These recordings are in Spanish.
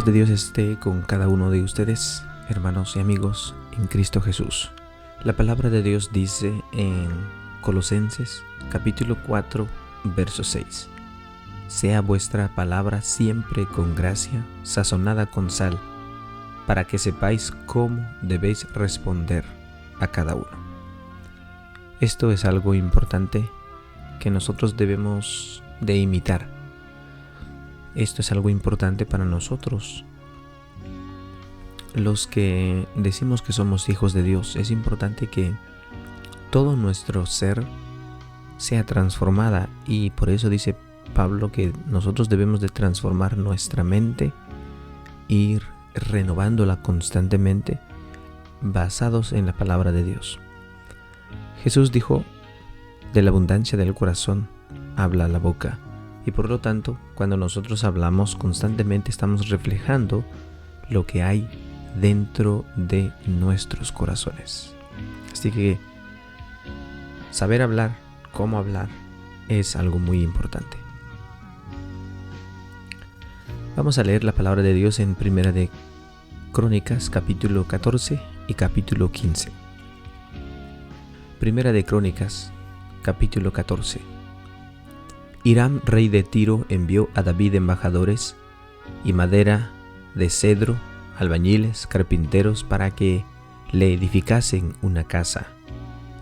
de Dios esté con cada uno de ustedes, hermanos y amigos en Cristo Jesús. La palabra de Dios dice en Colosenses capítulo 4, verso 6: Sea vuestra palabra siempre con gracia, sazonada con sal, para que sepáis cómo debéis responder a cada uno. Esto es algo importante que nosotros debemos de imitar. Esto es algo importante para nosotros, los que decimos que somos hijos de Dios. Es importante que todo nuestro ser sea transformada, y por eso dice Pablo que nosotros debemos de transformar nuestra mente, ir renovándola constantemente, basados en la palabra de Dios. Jesús dijo: de la abundancia del corazón habla la boca. Y por lo tanto, cuando nosotros hablamos constantemente, estamos reflejando lo que hay dentro de nuestros corazones. Así que saber hablar, cómo hablar, es algo muy importante. Vamos a leer la palabra de Dios en Primera de Crónicas, capítulo 14 y capítulo 15. Primera de Crónicas, capítulo 14. Hiram, rey de Tiro, envió a David embajadores y madera de cedro, albañiles, carpinteros, para que le edificasen una casa.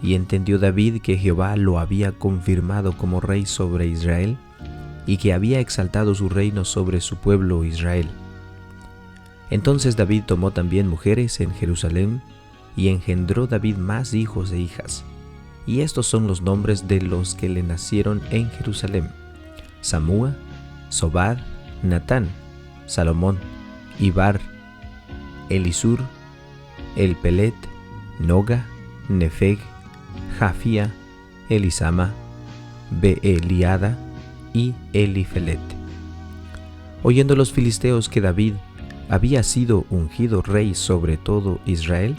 Y entendió David que Jehová lo había confirmado como rey sobre Israel, y que había exaltado su reino sobre su pueblo Israel. Entonces David tomó también mujeres en Jerusalén, y engendró David más hijos e hijas. Y estos son los nombres de los que le nacieron en Jerusalén: Samúa, Sobad, Natán, Salomón, Ibar, Elisur, Elpelet, Noga, Nefeg, Jafía, Elisama, Beeliada y Elifelet. Oyendo los filisteos que David había sido ungido rey sobre todo Israel,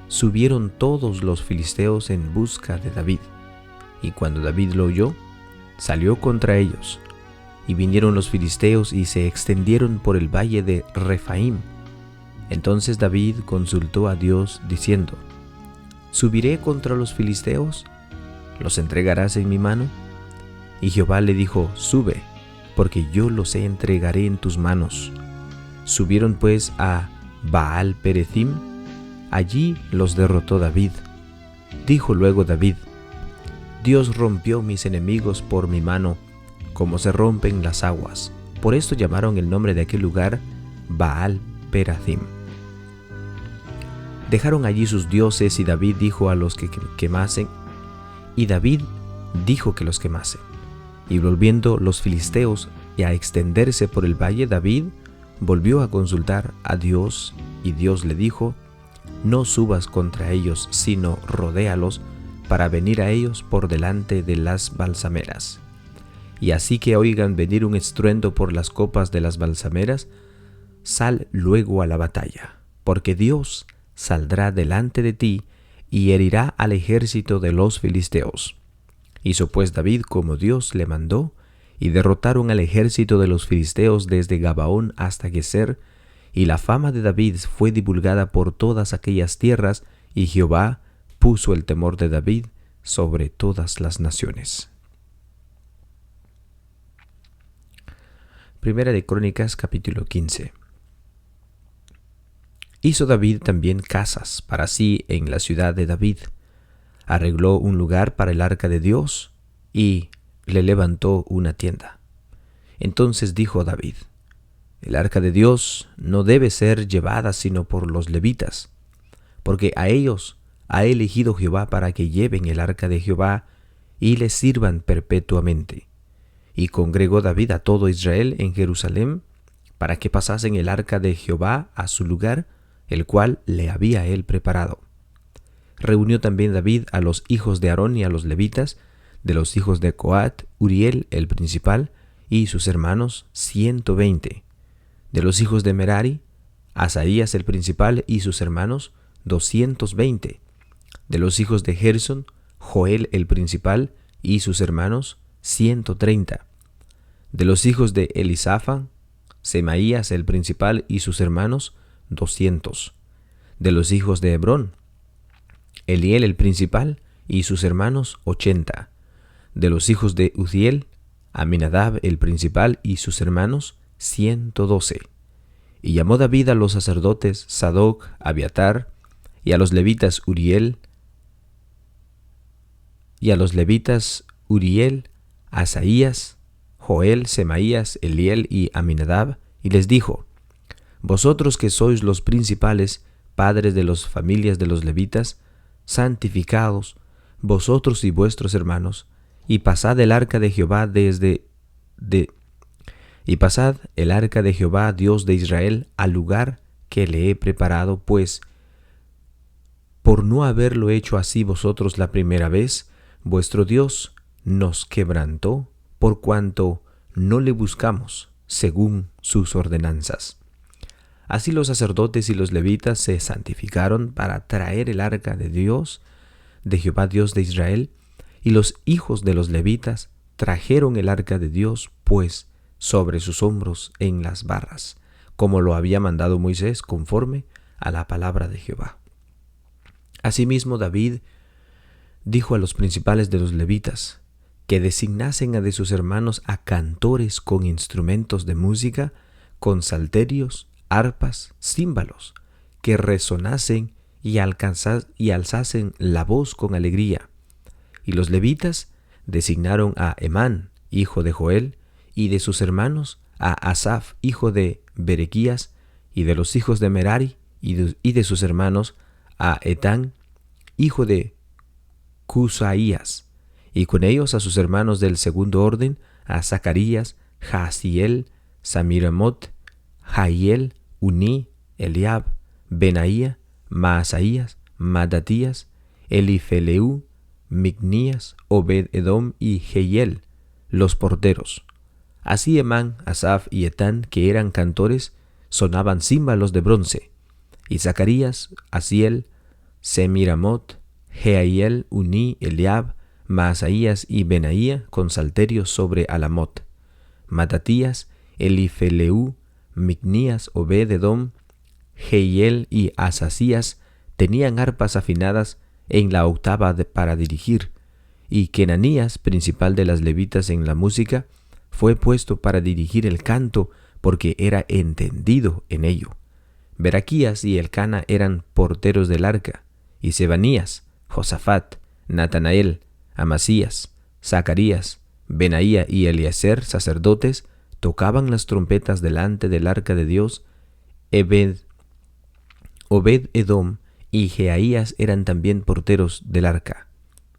subieron todos los filisteos en busca de David. Y cuando David lo oyó, salió contra ellos. Y vinieron los filisteos y se extendieron por el valle de Refaim. Entonces David consultó a Dios diciendo: ¿Subiré contra los filisteos? ¿Los entregarás en mi mano? Y Jehová le dijo: Sube, porque yo los entregaré en tus manos. Subieron pues a Baal Perezim. Allí los derrotó David. Dijo luego David: Dios rompió mis enemigos por mi mano, como se rompen las aguas. Por esto llamaron el nombre de aquel lugar Baal Perezim. Dejaron allí sus dioses, y David dijo a los que quemasen, y David dijo que los quemasen. Y volviendo los filisteos a extenderse por el valle, David volvió a consultar a Dios, y Dios le dijo: No subas contra ellos, sino rodéalos, para venir a ellos por delante de las balsameras. Y así que oigan venir un estruendo por las copas de las balsameras, sal luego a la batalla, porque Dios saldrá delante de ti y herirá al ejército de los filisteos. Hizo pues David como Dios le mandó, y derrotaron al ejército de los filisteos desde Gabaón hasta Geser, y la fama de David fue divulgada por todas aquellas tierras, y Jehová puso el temor de David sobre todas las naciones. Primera de Crónicas, capítulo 15. Hizo David también casas para sí en la ciudad de David. Arregló un lugar para el arca de Dios, y le levantó una tienda. Entonces dijo David: El arca de Dios no debe ser llevada sino por los levitas, porque a ellos ha elegido Jehová para que lleven el arca de Jehová y le sirvan perpetuamente. Y congregó David a todo Israel en Jerusalén para que pasasen el arca de Jehová a su lugar, el cual le había él preparado. Reunió también David a los hijos de Aarón y a los levitas, de los hijos de Coat, Uriel el principal y sus hermanos 120. De los hijos de Merari, Asaías el principal y sus hermanos 220. De los hijos de Gersón, Joel el principal y sus hermanos 130. De los hijos de Elisafán, Semaías el principal y sus hermanos 200. De los hijos de Hebrón, Eliel el principal y sus hermanos 80. De los hijos de Uzziel, Aminadab el principal y sus hermanos 112. Y llamó David a los sacerdotes Sadoc, Abiatar, y a los levitas Uriel, Asaías, Joel, Semaías, Eliel y Aminadab, y les dijo: Vosotros que sois los principales, padres de las familias de los levitas, santificados, vosotros y vuestros hermanos, y pasad el arca de Jehová pasad el arca de Jehová, Dios de Israel, al lugar que le he preparado, pues por no haberlo hecho así vosotros la primera vez, vuestro Dios nos quebrantó, por cuanto no le buscamos según sus ordenanzas. Así los sacerdotes y los levitas se santificaron para traer el arca de Dios, de Jehová Dios de Israel, y los hijos de los levitas trajeron el arca de Dios, pues sobre sus hombros en las barras, como lo había mandado Moisés conforme a la palabra de Jehová. Asimismo David dijo a los principales de los levitas que designasen a de sus hermanos a cantores con instrumentos de música, con salterios, arpas, címbalos, que resonasen y alzasen la voz con alegría. Y los levitas designaron a Emán, hijo de Joel, y de sus hermanos a Asaf, hijo de Berequías, y de los hijos de Merari, y de sus hermanos a Etán, hijo de Cusaías, y con ellos a sus hermanos del segundo orden, a Zacarías, Jaasiel, Samiramot, Jaiel, Uní, Eliab, Benaía, Maasaías, Madatías, Elifeleu, Mignías, Obed-edom y Jehiel, los porteros. Así Emán, Asaf y Etán, que eran cantores, sonaban címbalos de bronce, y Zacarías, Asiel, Semiramot, Jehiel, Uní, Eliab, Maasaías y Benaía con salterios sobre Alamot. Matatías, Elifeleu, Mignías, Obed-edom, Jehiel y Asasías tenían arpas afinadas en la octava para dirigir, y Kenanías, principal de las levitas en la música, fue puesto para dirigir el canto porque era entendido en ello. Beraquías y Elcana eran porteros del arca, y Sebanías, Josafat, Natanael, Amasías, Zacarías, Benaía y Eliezer, sacerdotes, tocaban las trompetas delante del arca de Dios. Obed-edom y Jehaías eran también porteros del arca.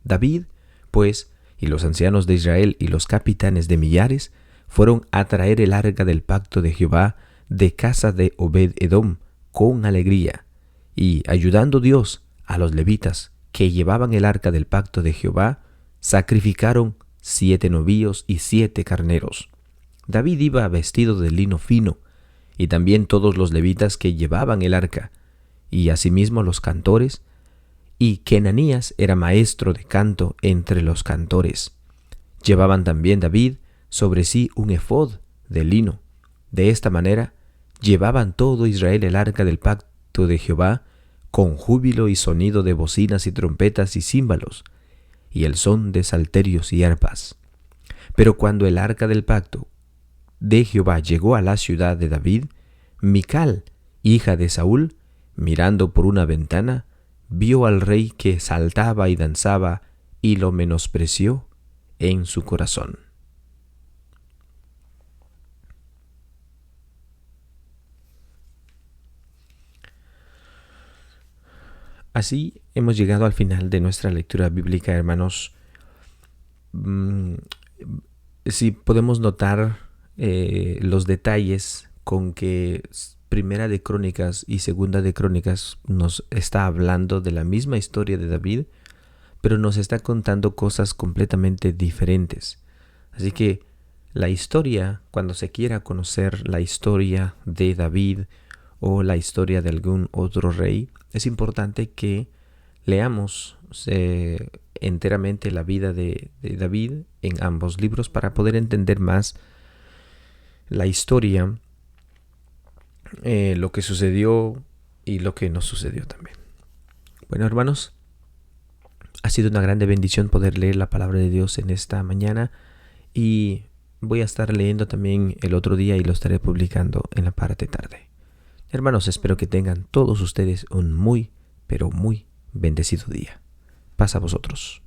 David, pues, y los ancianos de Israel y los capitanes de millares fueron a traer el arca del pacto de Jehová de casa de Obed-edom con alegría, y ayudando Dios a los levitas que llevaban el arca del pacto de Jehová, sacrificaron 7 novillos y 7 carneros. David iba vestido de lino fino, y también todos los levitas que llevaban el arca, y asimismo los cantores, y Kenanías era maestro de canto entre los cantores. Llevaban también David sobre sí un efod de lino. De esta manera llevaban todo Israel el arca del pacto de Jehová, con júbilo y sonido de bocinas y trompetas y címbalos, y el son de salterios y arpas. Pero cuando el arca del pacto de Jehová llegó a la ciudad de David, Mical, hija de Saúl, mirando por una ventana, vio al rey que saltaba y danzaba, y lo menospreció en su corazón. Así hemos llegado al final de nuestra lectura bíblica, hermanos. Si podemos notar los detalles con que Primera de Crónicas y Segunda de Crónicas nos está hablando de la misma historia de David, pero nos está contando cosas completamente diferentes. Así que la historia, cuando se quiera conocer la historia de David o la historia de algún otro rey, es importante que leamos enteramente la vida de David en ambos libros para poder entender más la historia lo que sucedió y lo que no sucedió también. Bueno, hermanos, ha sido una grande bendición poder leer la palabra de Dios en esta mañana, y voy a estar leyendo también el otro día y lo estaré publicando en la parte tarde. Hermanos, espero que tengan todos ustedes un muy, pero muy bendecido día. Paz a vosotros.